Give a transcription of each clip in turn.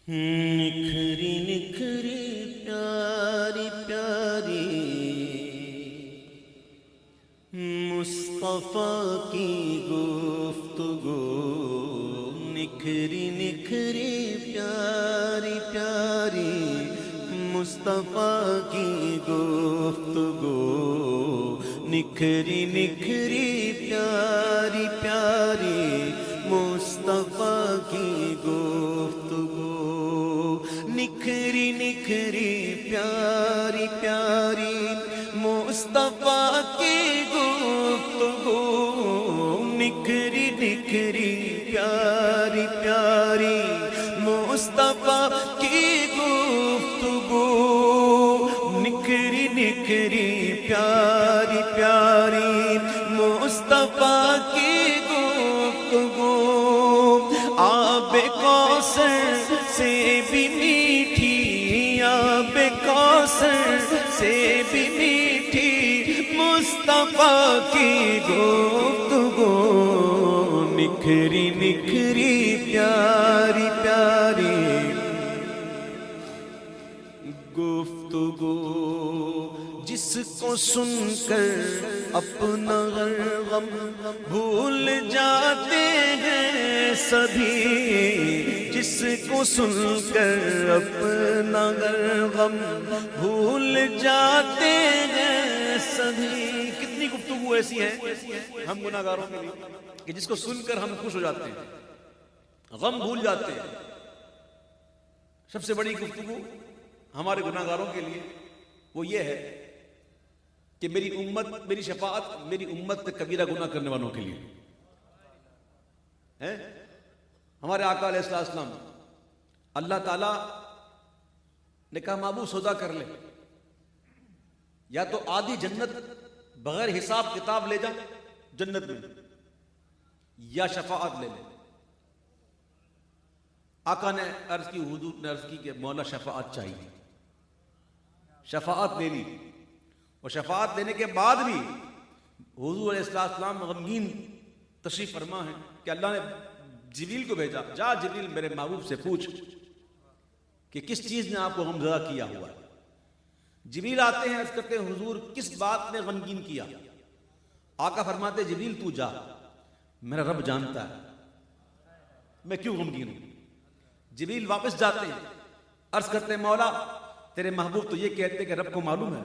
نکھری نکھری پیاری پیاری مصطفیٰ کی گفتگو، نکھری نکھری پیاری پیاری مصطفیٰ کی گفتگو، نکھری نکھری پیاری پیاری مصطفیٰ کی گفتگو، نکھری نکھری پیاری پیاری مصطفیٰ کی گفتگو، نکھری نکھری پیاری پیاری مصطفیٰ کی گفتگو، نکھری نکھری پیاری پیاری مصطفیٰ کی گفتگو، آب کوثر سے بھی میٹھی، آب کوثر سے بھی میٹھی مصطفیٰ کی گفتگو، نکھری نکھری پیاری پیاری گفتگو، جس کو سن کر اپنا غم بھول جاتے ہیں سبھی، جس کو سن کر اپنا غم بھول جاتے ہیں سبھی۔ کتنی گفتگو ایسی ہے ہم گناہگاروں کے لیے کہ جس کو سن کر ہم خوش ہو جاتے ہیں، غم بھول جاتے ہیں۔ سب سے بڑی گفتگو ہمارے گناہگاروں کے لیے وہ یہ ہے کہ میری امت، میری شفاعت میری امت کبیرہ گناہ کرنے والوں کے لیے ہے۔ ہمارے آقا علیہ السلام، اللہ تعالیٰ نے کہا محبوب سودا کر لے، یا تو آدھی جنت بغیر حساب کتاب لے جا جنت میں، یا شفاعت لے لے۔ آقا نے عرض کی، حضور نے عرض کی کہ مولا شفاعت چاہیے۔ شفاعت لے لی، اور شفاعت لینے کے بعد بھی حضور علیہ السلام غمگین تشریف فرما ہے کہ اللہ نے جبریل کو بھیجا، جا جبریل میرے محبوب سے پوچھ کہ کس چیز نے آپ کو غمزدہ کیا ہوا ہے۔ جبریل آتے ہیں، عرض کرتے ہیں حضور کس بات نے غمگین کیا؟ آقا فرماتے جبریل تو جا، میرا رب جانتا ہے میں کیوں غمگین ہوں۔ جبریل واپس جاتے ہیں، عرض کرتے ہیں مولا تیرے محبوب تو یہ کہتے کہ رب کو معلوم ہے۔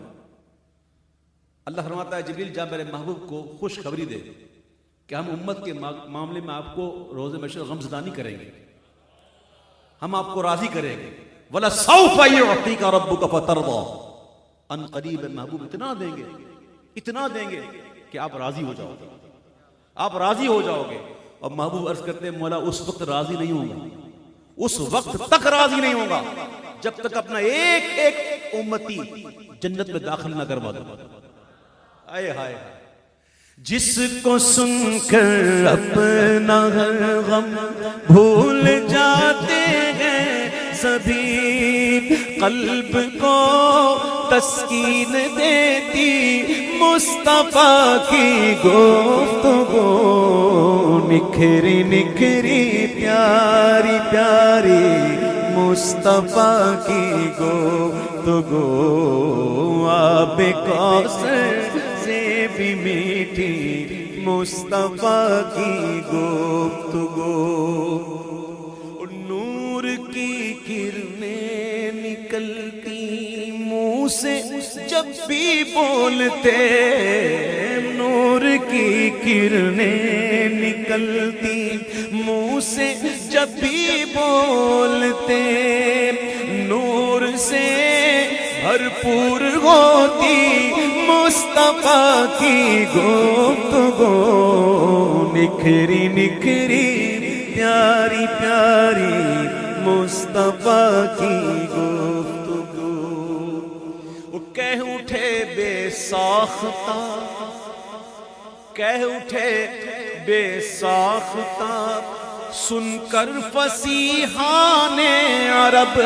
اللہ فرماتا ہے جبریل جا میرے محبوب کو خوشخبری دے کہ ہم امت کے معاملے میں آپ کو روز محشر غمزدہ نہیں کریں گے، ہم آپ کو راضی کریں گے۔ وَلَسَوْفَ يُعْطِيكَ رَبُّكَ فَتَرْضَىٰ، ان قریب محبوب اتنا دیں گے، اتنا دیں گے کہ آپ راضی ہو جاؤ گے، آپ راضی ہو جاؤ گے۔ اور محبوب عرض کرتے ہیں مولا اس وقت راضی نہیں ہوں گا، اس وقت تک راضی نہیں ہوگا جب تک اپنا ایک ایک امتی جنت میں داخل نہ کروا دو۔ آئے ہائے، جس کو سن کر اپنا غم بھول جاتے ہیں سبھی، قلب کو تسکین دیتی مصطفیٰ کی گفتگو، نکھری نکھری پیاری پیاری مصطفیٰ کی گفتگو، آب کوثر سے بھی میٹھی مصطفیٰ کی گفتگو، نور کی کرنیں نکلتی منہ سے جب بھی بولتے، نور کی کرنیں نکلتی منہ سے جب بھی بولتے، نور سے بھرپور ہوتی مصطفیٰ کی گفتگو، نکھری نکھری پیاری پیاری مصطفیٰ کی گفتگو، وہ کہہ اٹھے بے ساختہ، کہہ اٹھے بے ساختہ سن کر فصیحان عرب،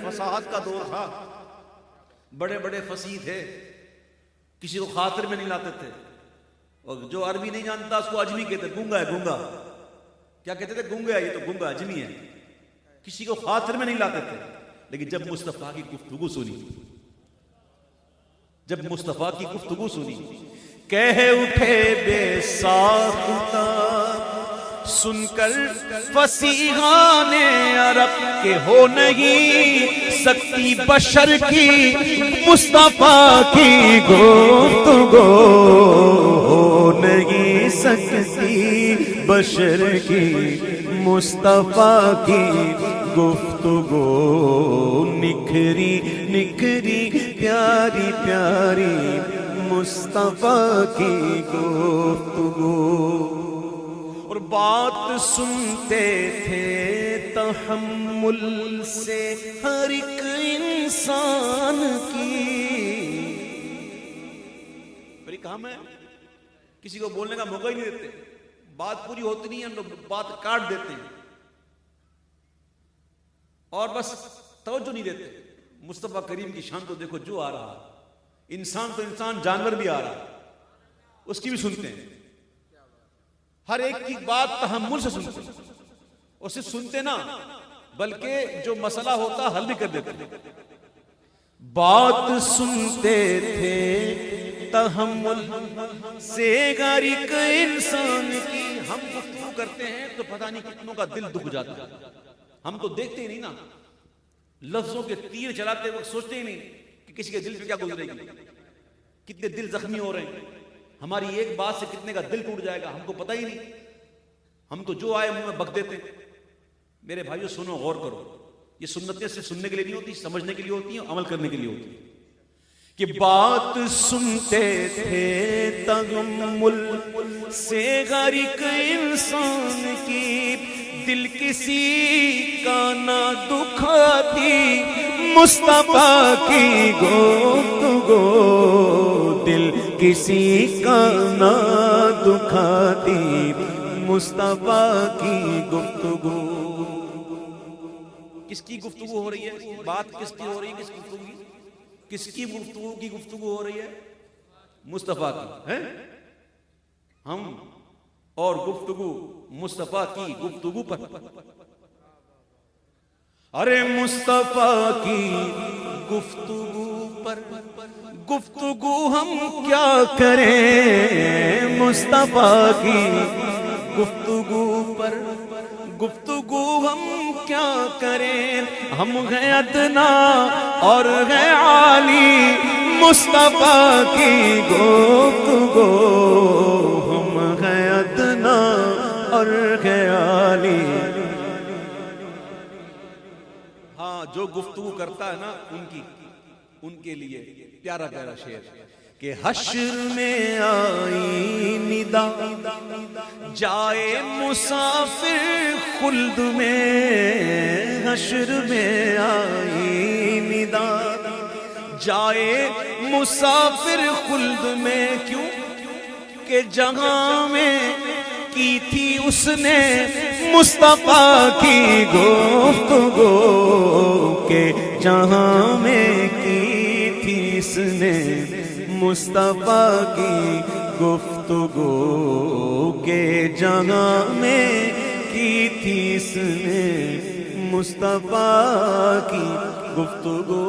فصاحت کا دور تھا، بڑے بڑے فصیح تھے، کسی کو خاطر میں نہیں لاتے تھے، اور جو عربی نہیں جانتا اس کو اجمی کہتے، گونگا ہے گونگا، کیا کہتے تھے؟ گونگا، یہ تو گونگا اجمی ہے، کسی کو خاطر میں نہیں لاتے تھے. لیکن جب مصطفیٰ کی گفتگو سنی، جب مصطفیٰ کی گفتگو سنی، کہہ اٹھے بے ساختہ سن کر فصیحان عرب کے ہو نہیں سکتی بشر کی مصطفیٰ کی گفتگو، ہو نہیں سکتی بشر کی مصطفیٰ کی گفتگو. نکھری نکھری پیاری پیاری مصطفیٰ کی گفتگو. اور بات سنتے تھے تحمل سے ہر ایک انسان کی. پھر کہا میں کسی کو بولنے کا موقع ہی نہیں دیتے، بات پوری ہوتی نہیں ہے، ہم لوگ بات کاٹ دیتے ہیں اور بس توجہ نہیں دیتے. مصطفیٰ کریم کی شان تو دیکھو، جو آ رہا انسان تو انسان، جانور بھی آ رہا اس کی بھی سنتے ہیں، ہر ایک کی بات تحمل سے سنتے ہیں. اور صرف سنتے نہ بلکہ جو مسئلہ ہوتا حل بھی کر دیتے ہیں. بات سنتے تھے تحمل سے ہر ایک انسان کی. ہم گفتگو کرتے ہیں تو پتہ نہیں کتنوں کا دل دکھ جاتا ہے، ہم تو دیکھتے ہی نہیں نا، لفظوں کے تیر چلاتے وقت سوچتے ہی نہیں کہ کسی کے دل پہ کیا گزرے گی، کتنے دل زخمی ہو رہے ہیں، ہماری ایک بات سے کتنے کا دل ٹوٹ جائے گا، ہم کو پتہ ہی نہیں. ہم تو جو آئے منہ میں بک دیتے ہیں. میرے بھائیو سنو، غور کرو، یہ سنتیں صرف سننے کے لیے نہیں ہوتی، سمجھنے کے لیے ہوتی ہیں، عمل کرنے کے لیے ہوتی ہیں. کہ بات سنتے تھے تحمل سے ہر ایک انسان کی، دل کسی کا نہ دکھاتی مصطفیٰ کی گفتگو، دل کسی کا نہ دکھاتی مصطفیٰ کی گفتگو. کس کی گفتگو ہو رہی ہے؟ بات کس کی ہو رہی ہے؟ کس گفتگو کی؟ کس کی گفتگو کی گفتگو ہو رہی ہے؟ مصطفیٰ کی ہے. ہم اور گفتگو مصطفیٰ کی گفتگو پر. ارے مصطفیٰ کی گفتگو پر گفتگو ہم کیا کریں، مصطفیٰ کی گفتگو پر گفتگو ہم کیا کریں. ہم ہیں ادنا اور ہیں عالی مصطفیٰ کی گفتگو، ہم ہیں ادنا اور ہیں عالی. ہاں، جو گفتگو کرتا ہے نا ان کے لیے پیارا پیارا شعر کہ حشر میں آئی ندا جائے مسافر خلد میں، حشر میں آئی ندا جائے مسافر خلد میں. کیوں کہ جہاں میں کی تھی اس نے مصطفیٰ کی گفتگو، کہ جہاں میں کی تھی اس نے مصطفیٰ کی گفتگو، کہ جہاں میں کی تھی اس نے مصطفیٰ کی گفتگو.